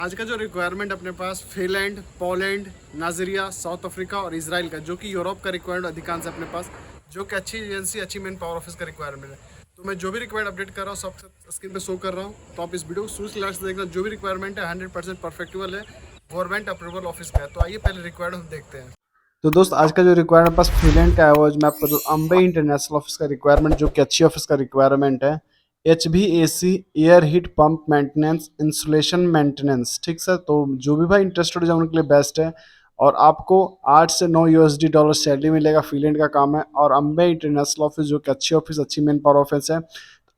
आज का जो रिक्वायरमेंट अपने पास Finland, Poland, Nigeria, South Africa और इजराइल का, जो कि यूरोप का रिक्वायरमेंट अधिकांश है अपने पास, जो कि अच्छी एजेंसी, अच्छी मैन पावर ऑफिस का रिक्वायरमेंट है। तो मैं जो भी रिक्वायर्ड अपडेट कर रहा हूँ सब स्क्रीन पे शो कर रहा हूँ। तो आप इस वीडियो को शुरू से लास्ट देखना। जो भी रिक्वायरमेंट है 100% परफेक्टेबल है, गवर्नमेंट अप्रूवल ऑफिस का है। तो आइए पहले रिक्वायर्ड हम देखते हैं। तो दोस्त आज का जो रिक्वायरमेंट पास फिनलैंड का है वो मैं आपको अंबे इंटरनेशनल ऑफिस का रिक्वायरमेंट, जो कि अच्छी ऑफिस का रिक्वायरमेंट है। HVAC air heat pump maintenance, insulation maintenance. ठीक सर, तो जो भी भाई इंटरेस्टेड है उनके लिए बेस्ट है। और आपको 8 से 9 USD डॉलर सैलरी मिलेगा। फिनलैंड का काम है और अंबे इंटरनेशनल ऑफिस, जो कि अच्छी ऑफिस, अच्छी मैन पावर ऑफिस है।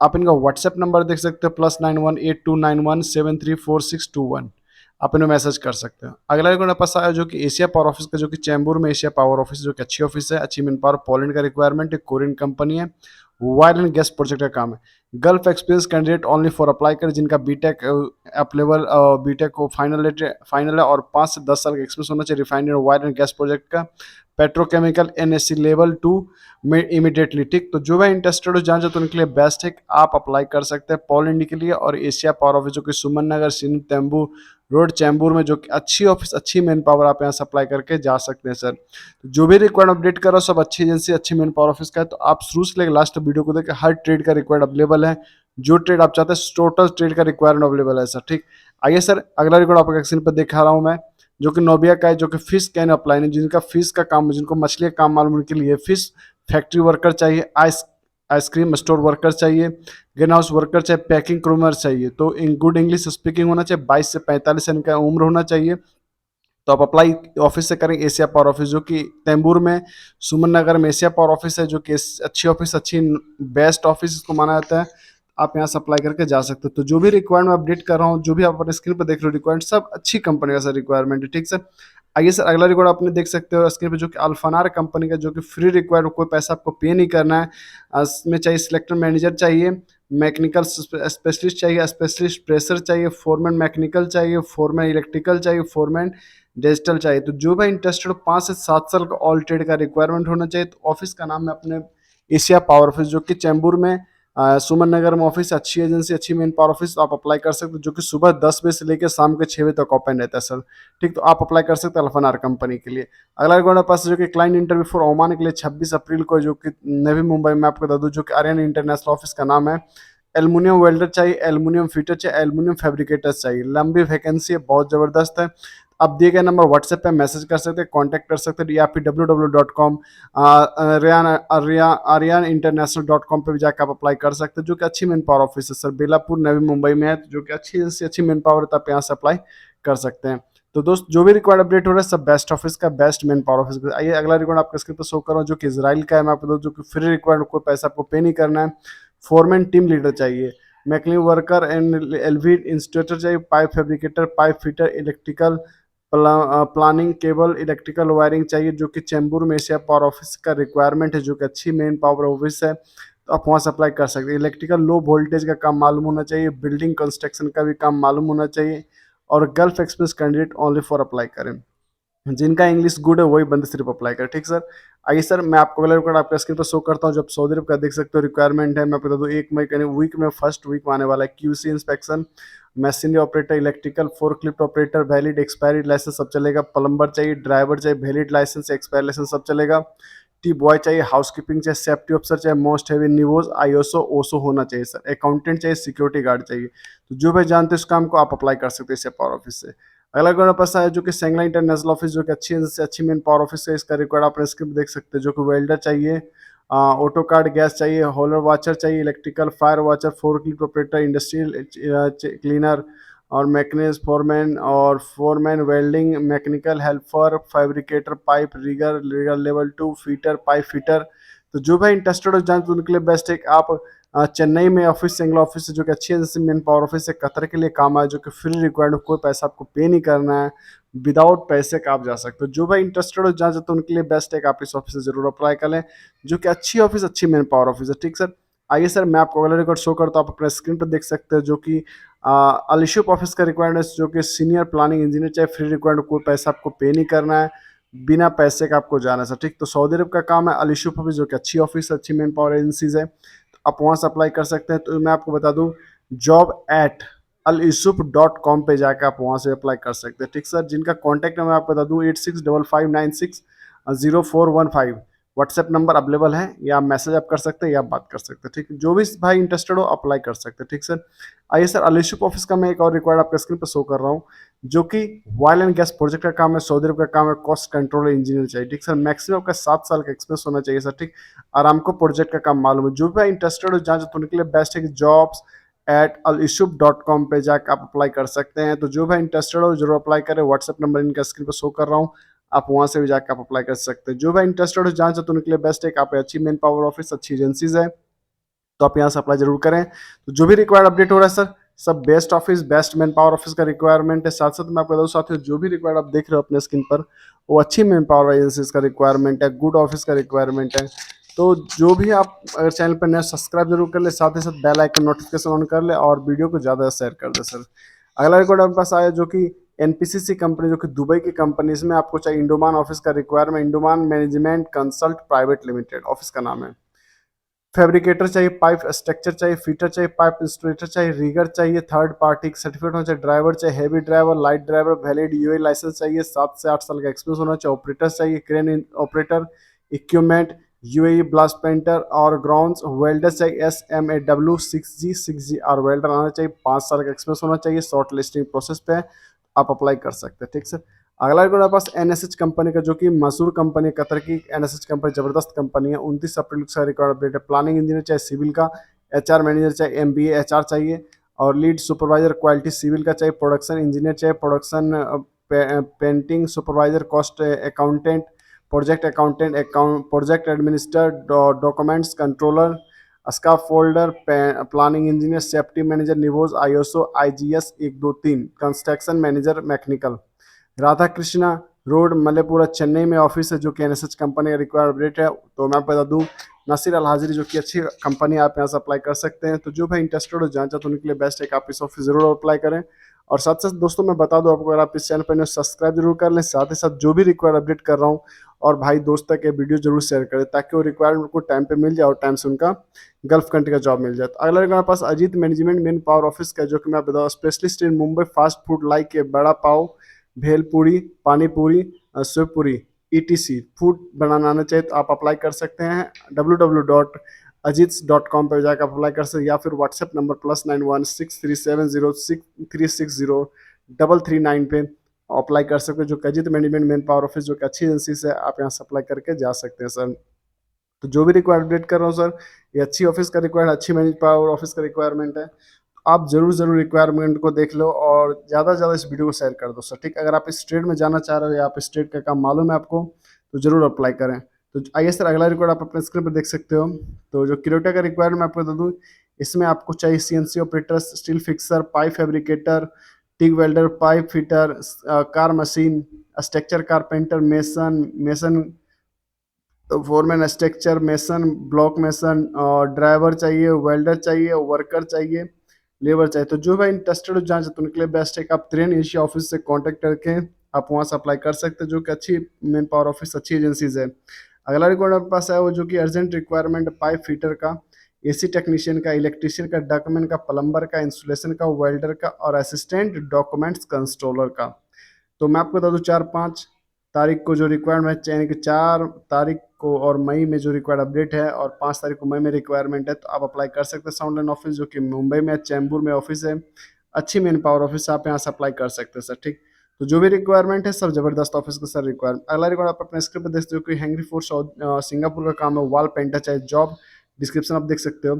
आप इनका व्हाट्सएप नंबर देख सकते हो, +918291734621। आप इन्हें मैसेज कर सकते हो। अगला रिक्वायरमेंट पास आया जो कि एशिया पावर ऑफिस का, जो कि चैम्बूर में एशिया पावर ऑफिस, जो कि अच्छी ऑफिस है, अच्छी मैन पावर। पोलैंड का रिक्वायरमेंट है, कोरियन कंपनी है, वायर एंड गैस प्रोजेक्ट का काम है। Gulf experience candidate only for apply कर, जिनका बीटेक अप्लेबल, बीटेक को फाइनल है और 5 से 10 साल का एक्सपीरियंस होना चाहिए refinery wire and gas project का। पेट्रोकेमिकल NSC लेवल 2 में इमीडिएटली। ठीक, तो जो भी इंटरेस्टेड हो जान तो उनके लिए बेस्ट है, आप अप्लाई कर सकते हैं पोलैंड के लिए। और एशिया पावर ऑफिस, जो कि सुमन नगर, सिन तेम्बू रोड, चैम्बूर में, जो कि अच्छी ऑफिस, अच्छी मैन पावर, आप यहाँ से अप्लाई करके जा सकते हैं सर। तो जो भी रिक्वायर्ड अपडेट करो सब अच्छी एजेंसी, अच्छी मैन पावर ऑफिस का है। तो आप शुरू से लेकर लास्ट वीडियो को देखिए, हर ट्रेड का रिक्वायर्ड अवेलेबल है। जो ट्रेड आप चाहते हैं टोटल ट्रेड का रिक्वायरमेंट अवेलेबल है सर। ठीक, आइए सर अगला रिकॉर्ड आपको स्क्रीन पर दिखा रहा हूँ मैं, जो कि नोबिया का है, जो कि फिश कैन अप्लाई, जिनका फिश का काम, जिनको मछली का काम मालूम, उनके लिए फिश फैक्ट्री वर्कर चाहिए, आइसक्रीम स्टोर वर्कर चाहिए, ग्रीन हाउस वर्कर चाहिए, पैकिंग क्रूमर चाहिए। तो इन गुड इंग्लिश स्पीकिंग होना चाहिए, 22 से 45 साल का उम्र होना चाहिए। तो आप अप्लाई ऑफिस से करें एशिया पावर ऑफिस, जो कि तेम्बूर में, सुमन नगर में एशिया पावर ऑफिस है, जो कि अच्छी ऑफिस, अच्छी बेस्ट ऑफिस इसको माना जाता है। आप यहाँ से अप्लाई करके जा सकते हो। तो जो भी रिक्वायरमेंट मैं अपडेट कर रहा हूँ, जो भी आप अपने स्क्रीन पर देख रहे हो रिक्वायरमेंट, सब अच्छी कंपनी का सर रिक्वायरमेंट है। ठीक सर, आइए सर अगला रिकॉर्ड आपने देख सकते हो स्क्रीन पे, जो कि अल्फानार कंपनी का, जो कि फ्री रिक्वायर्ड, कोई पैसा आपको पे नहीं करना है। इसमें चाहिए सिलेक्टर मैनेजर चाहिए, मैकेनिकल स्पेशलिस्ट चाहिए, स्पेशलिस्ट प्रेशर चाहिए, फोरमैन मैकेनिकल चाहिए, फोरमैन इलेक्ट्रिकल चाहिए, फोरमैन डिजिटल चाहिए। तो जो भी इंटरेस्टेड 5 से 7 साल का ऑल ट्रेड का रिक्वायरमेंट होना चाहिए। तो ऑफिस का नाम है अपने एशिया पावर ऑफिस, जो कि चैम्बूर में, सुमन नगर में ऑफिस, अच्छी एजेंसी, अच्छी मैन पावर ऑफिस। तो आप अप्लाई कर सकते हो, जो कि सुबह 10 बजे से लेकर शाम के 6 बजे तक ओपन रहता है सर। ठीक, तो आप अप्लाई कर सकते हैं अल्फानार कंपनी के लिए। अगला रिक्वायरमेंट पास, जो कि क्लाइंट इंटरव्यू फॉर ओमान के लिए 26 अप्रैल को, जो कि नवी मुंबई में, आपको बता दूं, जो कि आर्यन इंटरनेशनल ऑफिस का नाम है। एल्युमिनियम वेल्डर चाहिए, एल्युमिनियम फिटर चाहिए, एल्युमिनियम फैब्रिकेटर्स चाहिए। लंबी वैकेंसी है, बहुत जबरदस्त है। आप दिए गए नंबर व्हाट्सएप पे मैसेज कर सकते हैं, कांटेक्ट कर सकते हैं, या फिर www.com आर्यन इंटरनेशनल.com पे भी जाकर आप अप्लाई कर सकते हैं, जो कि अच्छी मैन पावर ऑफिस है सर, बेलापुर नवी मुंबई में है। जो कि अच्छी से अच्छी मैन पावर है, तो आप यहाँ से अप्लाई कर सकते हैं। तो दोस्त जो भी रिक्वायर्ड अपडेट हो रहा है सब बेस्ट ऑफिस का, बेस्ट मैन पावर ऑफिस का। आइए अगला रिकॉर्ड आपके स्क्रीन पर शो कर रहा हूँ, जो कि इजराइल का है। मैं आपको बताऊँ, जो कि फ्री रिक्वायर्ड, कोई पैसा आपको पे नहीं करना है। फोरमैन टीम लीडर चाहिए, मैकेनिक वर्कर एंड एलवी इंस्टॉलेटर चाहिए, pipe fabricator, pipe fitter, electrical planning, cable, electrical wiring चाहिए, जो कि चैम्बूर में एशिया पावर ऑफिस का रिक्वायरमेंट है, जो कि अच्छी मेन पावर ऑफिस है। तो आप वहाँ से अप्लाई कर सकते हैं। इलेक्ट्रिकल लो वोल्टेज का काम मालूम होना चाहिए, बिल्डिंग कंस्ट्रक्शन का भी काम मालूम होना चाहिए। और gulf express candidate only for apply करें, जिनका इंग्लिश गुड है वही बंदे सिर्फ अप्लाई कर। ठीक सर, आइए सर मैं आपको अगला रिकॉर्ड आपके स्क्रीन पर शो करता हूँ। जब सऊदी अरब का देख सकते हो रिक्वायरमेंट है, मैं बता दूँ 1 मई यानी वीक में, फर्स्ट वीक में आने वाला है। QC inspection, machinery operator, electrical forklift operator, valid expiry licence सब चलेगा। प्लम्बर चाहिए, ड्राइवर चाहिए, वैलिड लाइसेंस, एक्सपायरी लाइसेंस सब चलेगा। टी बॉय चाहिए, हाउसकीपिंग चाहिए, सेफ्टी ऑफिसर चाहिए, मोस्ट हैवी निवोज, ISO ओसो होना चाहिए सर। अकाउंटेंट चाहिए, सिक्योरिटी गार्ड चाहिए। तो जो भी जानते हैं इस काम को आप अप्लाई कर सकते हैं इसे पावर ऑफिस से। अगला रिक्वायर्ड पास है, जो कि सेंगला इंटरनेशनल ऑफिस, जो कि अच्छी से अच्छी मैन पावर ऑफिस है। इसका रिक्वायर्ड आप स्क्रिप्ट देख सकते हैं, जो कि वेल्डर चाहिए, ऑटो कार्ड गैस चाहिए, होलर वॉचर चाहिए, electrical fire watcher, forklift operator, industrial cleaner और मैकेनिक फोरमैन, और foreman welding, mechanical helper, fabricator, pipe rigger level 2 fitter, pipe fitter. तो जो भी इंटरेस्टेड हो जाए तो उनके लिए बेस्ट है कि आप चेन्नई में ऑफिस, सिंगला ऑफिस है, जो कि अच्छी एजेंसी मैन पावर ऑफिस है, कतर के लिए काम है, जो कि फ्री रिक्वायर्ड, कोई पैसा आपको पे नहीं करना है, विदाउट पैसे का आप जा सकते हो। जो भाई इंटरेस्टेड हो जाए तो उनके लिए बेस्ट है कि आप इस ऑफिस से जरूर अप्लाई कर लें, जो कि अच्छी ऑफिस, अच्छी मैन पावर ऑफिस है। ठीक सर, आइए सर मैं आपको अगला रिकॉर्ड शो करता हूँ, आप अपने स्क्रीन पर देख सकते हो, जो कि अलिशुप ऑफिस का रिक्वायर्ड, जो कि सीनियर प्लानिंग इंजीनियर चाहिए, फ्री रिक्वायर्ड, कोई पैसा आपको पे नहीं करना है, बिना पैसे का आपको जाना है सर। ठीक, तो सऊदी अरब का काम है अलिशुप ऑफिस, जो कि अच्छी ऑफिस, अच्छी मैन पावर एजेंसीज है, आप वहाँ से अप्लाई कर सकते हैं। तो मैं आपको बता दूं, जॉब एट alissup.com पे जाकर आप वहाँ से अप्लाई कर सकते हैं। ठीक सर, जिनका कॉन्टैक्ट नंबर आपको बता दूँ 865596 0415 व्हाट्सएप नंबर अवेलेबल है, या मैसेज आप कर सकते हैं या बात कर सकते हैं। ठीक है, जो भी भाई इंटरेस्टेड हो अप्लाई कर सकते हैं। ठीक सर, आइए सर, अलिशुप ऑफिस का मैं एक और रिक्वायर्ड आपका स्क्रीन पर शो कर रहा हूँ, जो कि ऑयल एंड गैस प्रोजेक्ट का काम है, सऊदी अरब का काम है, कॉस्ट कंट्रोल इंजीनियर चाहिए। ठीक सर, मैक्सिमम का 7 साल का एक्सपीरियंस होना चाहिए सर। ठीक, आरामको प्रोजेक्ट का काम मालूम है। जो भी इंटरेस्टेड हो जहाँ तो उनके लिए बेस्ट है कि jobs@alishup.com पे जाकर आप अप्लाई कर सकते हैं। तो जो भी इंटरेस्टेड हो जरूर अप्लाई करें। व्हाट्सएप नंबर इनका स्क्रीन पर शो कर रहा हूँ, आप वहाँ से भी जाकर आप अप्लाई कर सकते हैं। जो भी इंटरेस्टेड हो जहाँ तो उनके लिए बेस्ट है कि आप अच्छी मैन पावर ऑफिस, अच्छी एजेंसीज है, तो आप यहाँ से अप्लाई जरूर करें। तो जो भी रिक्वायर्ड अपडेट हो रहा है सर, सब best office, best man power office का रिक्वायरमेंट है। साथ साथ मैं आपको बताऊँ साथियों, जो भी रिक्वायर्ड आप देख रहे हो अपने स्क्रीन पर, वो अच्छी मैन पावर एजेंसीज का रिक्वायरमेंट है, गुड ऑफिस का रिक्वायरमेंट है। तो जो भी आप अगर चैनल पर नया सब्सक्राइब जरूर कर ले, साथ ही साथ बेल आइकन नोटिफिकेशन ऑन कर ले और वीडियो को ज़्यादा शेयर कर दे सर। अगला रिकॉर्ड आपके पास आया, जो कि एनपीसीसी कंपनी, जो कि दुबई की कंपनी, इसमें आपको चाहिए इंडोमान ऑफिस का requirement, Indoman management consult private limited office का नाम है। फैब्रिकेटर चाहिए, पाइप स्ट्रक्चर चाहिए, फिटर चाहिए, पाइप इंस्टॉलेटर चाहिए, रिगर चाहिए, थर्ड पार्टी सर्टिफिकेट होना चाहिए, ड्राइवर चाहिए, heavy driver, light driver, valid UA licence चाहिए, 7 से 8 साल का एक्सपीरियंस होना चाहिए, ऑपरेटर चाहिए, crane operator, equipment, UAE blast painter और ग्राउंड्स, वेल्डर चाहिए, SMAW 6G और वेल्डर आना चाहिए, 5 साल का एक्सपीरियंस होना चाहिए। शॉर्ट लिस्टिंग प्रोसेस पे आप अप्लाई कर सकते हैं। ठीक सर, अगला रिकॉर्ड हमारे पास एनएसएच कंपनी का, जो कि मशहूर कंपनी, कतर की एनएसएच कंपनी जबरदस्त कंपनी है। 29 अप्रैल का रिकॉर्ड अपडेट है। प्लानिंग इंजीनियर चाहे सिविल का, HR मैनेजर चाहे MBA HR चाहिए, और लीड सुपरवाइजर क्वालिटी सिविल का चाहिए, प्रोडक्शन इंजीनियर चाहिए, production painting supervisor, cost accountant, project accountant, project administer, documents controller, scaffolder, planning engineer, safety manager, निवोज ISO IGS 123, construction manager mechanical. Radha Krishna road, Malepura, Chennai में office है, जो कि एनएसएच कंपनी का required update है। तो मैं बता दूं, नासिर अल हाजिरी, जो कि अच्छी कंपनी है, आप यहाँ से अप्लाई कर सकते हैं। तो जो भी इंटरेस्टेड हो जाना चाहते हैं उनके लिए बेस्ट है कि आप इस ऑफिस जरूर अप्लाई करें। और साथ साथ दोस्तों मैं बता दूं आपको, अगर आप इस चैनल पर सब्सक्राइब जरूर कर लें, साथ ही साथ जो भी रिक्वायर्ड अपडेट कर रहा हूँ और भाई दोस्त तक ये वीडियो जरूर शेयर करें, ताकि वो रिक्वायरमेंट को टाइम पे मिल जाए और टाइम से उनका गल्फ कंट्री का जॉब मिल जाए। तो अगला हमारे पास Ajit management man power office का, जो कि मैं बताऊँ specialist in Mumbai fast food like bada pav, bhelpuri, panipuri, शिवपुरी, ETC फूड बनाना आना चाहिए, तो आप अप्लाई कर सकते हैं। www.ajits.com पर जाकर अप्लाई कर सकते हैं, या फिर व्हाट्सएप नंबर +9163706369 पे अप्लाई कर सकते हैं। जो Ajit management man power office, जो कि अच्छी एजेंसी से, आप यहाँ से अप्लाई करके जा सकते हैं सर। तो जो भी रिक्वायर्ड अपडेट कर रहा हूँ सर, ये अच्छी ऑफिस का रिक्वायर्ड, अच्छी मैनेज पावर ऑफिस का रिक्वायरमेंट है। आप जरूर रिक्वायरमेंट को देख लो और ज़्यादा से ज़्यादा इस वीडियो को शेयर कर दो सर। ठीक, अगर आप इस ट्रेड में जाना चाह रहे हो या आप इस ट्रेड का काम मालूम है आपको, तो जरूर अप्लाई करें। तो आइए सर, अगला रिकॉर्ड आप अपने स्क्रीन पर देख सकते हो। तो जो क्यूरेटा का रिक्वायरमेंट मैं आपको बता दूँ, इसमें आपको चाहिए CNC operator, steel fixer, pipe fabricator, TIG welder, pipe fitter, car machine, structure carpenter, mason, foreman, structure mason, block mason, और ड्राइवर चाहिए, वेल्डर चाहिए, वर्कर चाहिए, लेबर चाहिए। तो जो भाई इंटरेस्टेड हो जहाँ तो उनके लिए बेस्ट है कि आप ट्रेन एशिया ऑफिस से कांटेक्ट करके आप वहाँ से अप्लाई कर सकते हैं, जो कि अच्छी मैन पावर ऑफिस, अच्छी एजेंसीज है। अगला रिकॉर्ड आपके पास है वो, जो कि अर्जेंट रिक्वायरमेंट पाइप फिटर का, AC टेक्नीशियन का, इलेक्ट्रिशियन का, डॉक्यूमेंट का, प्लम्बर का, इंस्टॉलेशन का, वेल्डर का और असिस्टेंट डॉक्यूमेंट्स कंट्रोलर का। तो मैं आपको बता दूं 4-5 तारीख को जो रिक्वायरमेंट यानी कि 4 तारीख को और मई में जो रिक्वायर्ड अपडेट है, और 5 तारीख को मई में रिक्वायरमेंट है, तो आप अप्लाई कर सकते हैं। साउंड एंड ऑफिस, जो कि मुंबई में, चैम्बूर में ऑफिस है, अच्छी मैन पावर ऑफिस, आप यहाँ से अप्लाई कर सकते हैं सर। ठीक, तो जो भी रिक्वायरमेंट है सब जबरदस्त ऑफिस का सर रिक्वायरमेंट। अगला रिक्वायर आप अपने स्क्रीन पर देख सकते हो कि हैंगरी फोर्स सिंगापुर का काम है, वॉल पेंटर चाहिए, जॉब डिस्क्रिप्शन आप देख सकते हो।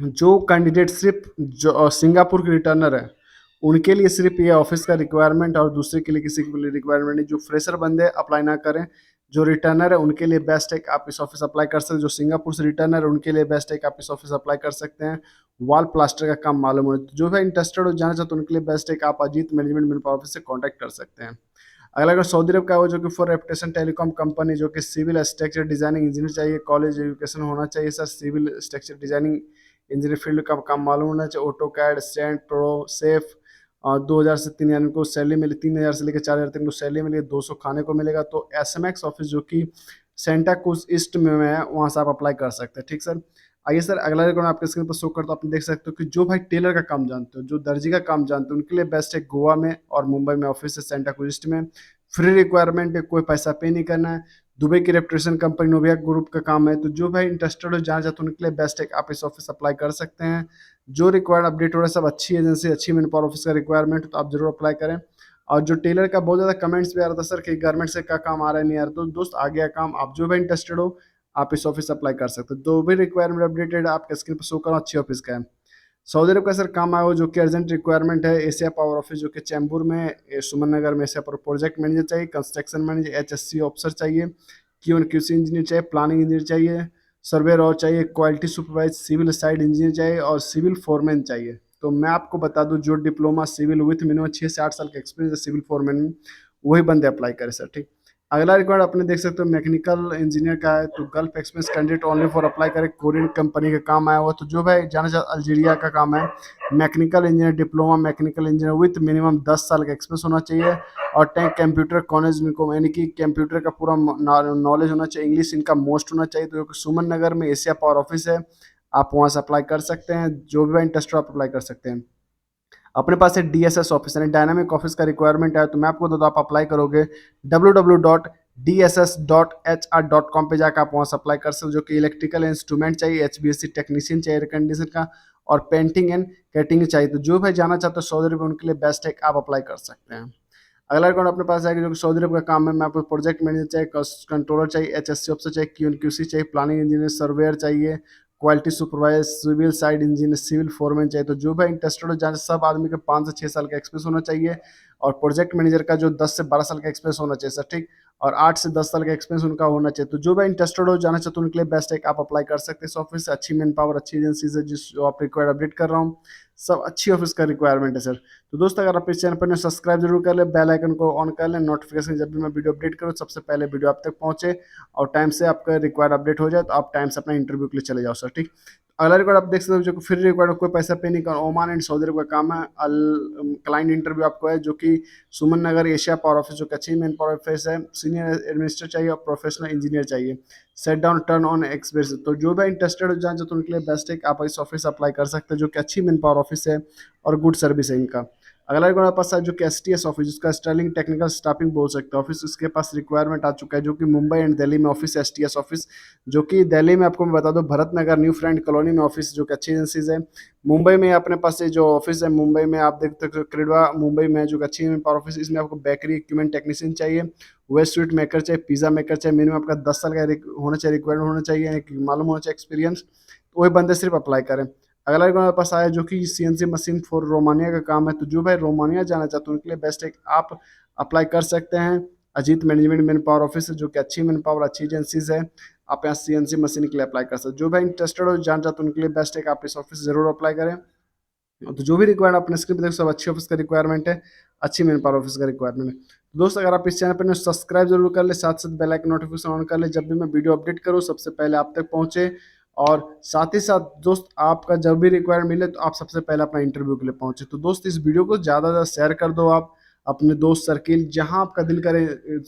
जो कैंडिडेट सिर्फ जो सिंगापुर के रिटर्नर है, उनके लिए सिर्फ ये ऑफिस का रिक्वायरमेंट, और दूसरे के लिए किसी के लिए रिक्वायरमेंट नहीं। जो फ्रेशर बंदे अप्लाई ना करें, जो रिटर्नर है उनके लिए बेस्ट है कि आप इस ऑफिस अप्लाई कर सकते हैं। जो सिंगापुर से रिटर्नर है उनके लिए बेस्ट है कि आप इस ऑफिस अप्लाई कर सकते हैं। वॉल प्लास्टर का काम मालूम हो, तो जो भी इंटरेस्टेड हो जाना चाहते हैं उनके लिए बेस्ट है कि आप Ajit management man power office से कॉन्टैक्ट कर सकते हैं। अगला अगर सऊदी अरब का हो, जो कि फॉर रेपुटेशन टेलीकॉम कंपनी, जो कि सिविल स्ट्रक्चर डिजाइनिंग इंजीनियर चाहिए, कॉलेज एजुकेशन होना चाहिए sir, civil structure designing engineer field का काम मालूम होना चाहिए, AutoCAD, staad pro, safe. 2,000 से 3,000 यानी को सैलरी मिली, 3,000 से लेकर 4,000 तक को सैलरी मिलेगी, 200 खाने को मिलेगा। तो SMX ऑफिस, जो कि सेंटा क्रूज ईस्ट में है, वहाँ से आप अप्लाई कर सकते हैं। ठीक सर, आइए सर, अगला रिक्वायरमेंट आपके स्क्रीन पर शो करता हूँ, आप देख सकते हो कि जो भाई टेलर का काम जानते हो, जो दर्जी का काम जानते हो, उनके लिए बेस्ट है गोवा में और मुंबई में ऑफिस है सेंटा क्रूजिस्ट में। फ्री रिक्वायरमेंट है, कोई पैसा पे नहीं करना है। दुबई की रेपुटेशन कंपनी नोविया ग्रुप का काम है, तो जो भाई इंटरेस्टेड हो जाना चाहते हो उनके लिए बेस्ट है, आप इस ऑफिस अप्लाई कर सकते हैं। जो रिक्वायर्ड अपडेट हो रहा है सब अच्छी एजेंसी, अच्छी मैन पावर ऑफिस का रिक्वायरमेंट, तो आप जरूर अप्लाई करें। और जो टेलर का बहुत ज़्यादा कमेंट्स भी आ रहा था सर कि गारमेंट से क्या काम आ रहा है नहीं आ रहा, तो दोस्त आ गया काम, आप जो भी इंटरेस्टेड हो आप इस ऑफिस अप्लाई कर सकते हो। जो भी रिक्वायरमेंट अपडेटेड आपके स्क्रीन पर शो करो, अच्छी ऑफिस का है। सऊदी अरब का सर काम आया हो जो कि अर्जेंट रिक्वायरमेंट है, एशिया पावर ऑफिस जो कि चैम्बूर में सुमन नगर में एशिया पावर प्रोजेक्ट मैनेजर चाहिए, कंस्ट्रक्शन मैनेजर, एचएससी ऑफिसर चाहिए, क्यू एंड क्यूसी इंजीनियर चाहिए, प्लानिंग इंजीनियर चाहिए, सर्वेयर और चाहिए, quality supervise, civil side engineer चाहिए और सिविल फोरमैन चाहिए। तो मैं आपको बता दूं जो डिप्लोमा सिविल विथ मिनिमम 6 से 8 साल का एक्सपीरियंस है सिविल फोरमैन में, वही बंदे अप्लाई करें सर, ठीक। अगला रिक्वायर्ड अपने देख सकते हो मैकेनिकल इंजीनियर का है, तो gulf experience candidate only for apply करें, कोरियन कंपनी का काम आया हुआ, तो जो भाई जाना चाहते अल्जीरिया का काम है, mechanical engineer diploma mechanical engineer with minimum 10 साल का एक्सपीरियंस होना चाहिए और टेक कंप्यूटर कॉलेज में को यानी कि कंप्यूटर का पूरा नॉलेज होना चाहिए, इंग्लिश इनका मोस्ट होना चाहिए। तो सुमन नगर में एशिया पावर ऑफिस है, आप वहाँ से अप्लाई कर सकते हैं, जो भी इंटरेस्ट हो आप अप्लाई कर सकते हैं। अपने पास है डीएसएस ऑफिस यानी डायनामिक ऑफिस का रिक्वायरमेंट है, तो मैं आपको बता दूं आप अप्लाई करोगे www.dss.hr.com पे जाकर आप वहाँ से अप्लाई कर सकते हो, जो कि इलेक्ट्रिकल इंस्ट्रूमेंट चाहिए, एचबीएससी टेक्नीशियन चाहिए, एयर कंडीशन का और पेंटिंग एंड कैटिंग चाहिए। तो जो भाई जाना चाहते हो सऊदी अरब उनके लिए बेस्ट है, आप अप्लाई कर सकते हैं। अगला अकाउंट अपने पास आएगा जो कि सऊदी अरब का काम है, मैं आपको प्रोजेक्ट मैनेजर चाहिए, कंट्रोलर चाहिए, एचएससी ऑफिसर चाहिए, क्यूएनक्यूसी चाहिए, प्लानिंग इंजीनियर, सर्वेयर चाहिए, quality supervisor, civil side engineer, civil foreman चाहिए। तो जो भी इंटरेस्टेड हो जहाँ सब आदमी के 5 से 6 साल का एक्सपीरियंस होना चाहिए और प्रोजेक्ट मैनेजर का जो 10 से 12 साल का एक्सपीरियंस होना चाहिए सर, ठीक। और 8 से 10 साल का एक्सपीरियंस उनका होना चाहिए। तो जो भी इंटरेस्टेड हो जाना चाहते हो उनके लिए बेस्ट है, आप अप्लाई कर सकते हैं इस ऑफिस से। अच्छी मैन पावर, अच्छी एजेंसी से जिस जो आप रिक्वायर्ड अपडेट कर रहा हूँ, सब अच्छी ऑफिस का रिक्वायरमेंट है सर। तो दोस्तों अगर आप इस चैनल पर सब्सक्राइब जरूर कर ले, बेल आइकन को ऑन कर लें, नोटिफिकेशन जब भी मैं वीडियो अपडेट करूँ सबसे पहले वीडियो आप तक पहुंचे और टाइम से आपका रिक्वायर्ड अपडेट हो जाए, तो आप टाइम से अपना इंटरव्यू के लिए चले जाओ सर, ठीक। अगला रिकॉर्ड आप देख सकते हो जो कि फ्री रिकॉर्ड, कोई पैसा पे नहीं कर, ओमान एंड सऊदी अरब का काम है। क्लाइंट इंटरव्यू आपको है जो कि Suman Nagar Asia power office जो कि अच्छी मैन पावर ऑफिस है, सीनियर एडमिनिस्ट्रेटर चाहिए और प्रोफेशनल इंजीनियर चाहिए, set down turn on experience. तो जो भी इंटरेस्टेड हो जाए तो उनके लिए बेस्ट है, आप इस ऑफिस अप्लाई कर सकते हैं, जो कि अच्छी मैन पावर ऑफिस है और गुड सर्विस है इनका। अगला रिकॉर्ड पास है जो कि एसटीएस ऑफिस, जिसका स्टर्लिंग टेक्निकल स्टाफिंग बोल सकते हैं ऑफिस, उसके पास रिक्वायरमेंट आ चुका है, जो कि मुंबई एंड दिल्ली में ऑफिस है एसटीएस ऑफिस, जो कि दिल्ली में आपको मैं बता दूं Bharat Nagar new friend colony में ऑफिस, जो कि अच्छी एजेंसीज है। मुंबई में अपने पास ये जो ऑफिस है, मुंबई में आप देख सकते हो क्रेडवा मुंबई में, जो कि अच्छी पावर ऑफिस, इसमें आपको बेकरी इक्विपमेंट टेक्नीशियन चाहिए, वेस्ट स्वीट मेकर चाहिए, पिज्जा मेकर चाहिए, मिनिमम आपका 10 साल का होना चाहिए, रिक्वायरमेंट होना चाहिए, मालूम होना चाहिए एक्सपीरियंस, तो वही बंदे सिर्फ अप्लाई करें। अगला एक हमारे पास आया जो कि सीएनसी मशीन फॉर रोमानिया का काम है, तो जो भाई रोमानिया जाना चाहते हैं उनके लिए बेस्ट है, आप अप्लाई कर सकते हैं। Ajit management man power office है, जो कि अच्छी मैन पावर अच्छी एजेंसीज है, आप यहाँ सीएनसी मशीन के लिए अप्लाई कर सकते हैं। जो भाई इंटरेस्टेड हो जाना चाहते हैं उनके लिए बेस्ट है कि आप इस ऑफिस जरूर अप्लाई करें। तो जो भी रिक्वायर्ड अपने स्क्रीन पर देख सब अच्छी ऑफिस का रिक्वायरमेंट है, अच्छी मैन पावर ऑफिस का रिक्वायरमेंट है। तो दोस्त अगर आप इस चैनल पर सब्सक्राइब जरूर कर ले, साथ साथ बेल आइकन नोटिफिकेशन ऑन कर ले, जब भी मैं वीडियो अपडेट करूँ सबसे पहले आप तक पहुंचे। और साथ ही साथ दोस्त आपका जब भी रिक्वायर्ड मिले तो आप सबसे पहले अपना इंटरव्यू के लिए पहुंचे। तो दोस्त इस वीडियो को ज़्यादा से ज़्यादा शेयर कर दो, आप अपने दोस्त सर्किल जहां आपका दिल करे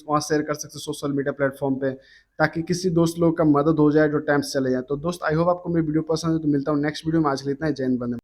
वहाँ शेयर कर सकते हो सोशल मीडिया प्लेटफॉर्म पे, ताकि किसी दोस्त लोग का मदद हो जाए जो टाइम से चले जाए। तो दोस्त आई होप आपको मेरी वीडियो पसंद है, तो मिलता हूँ नेक्स्ट वीडियो में, आज के लिए इतना ही, जय हिंद, वंदे।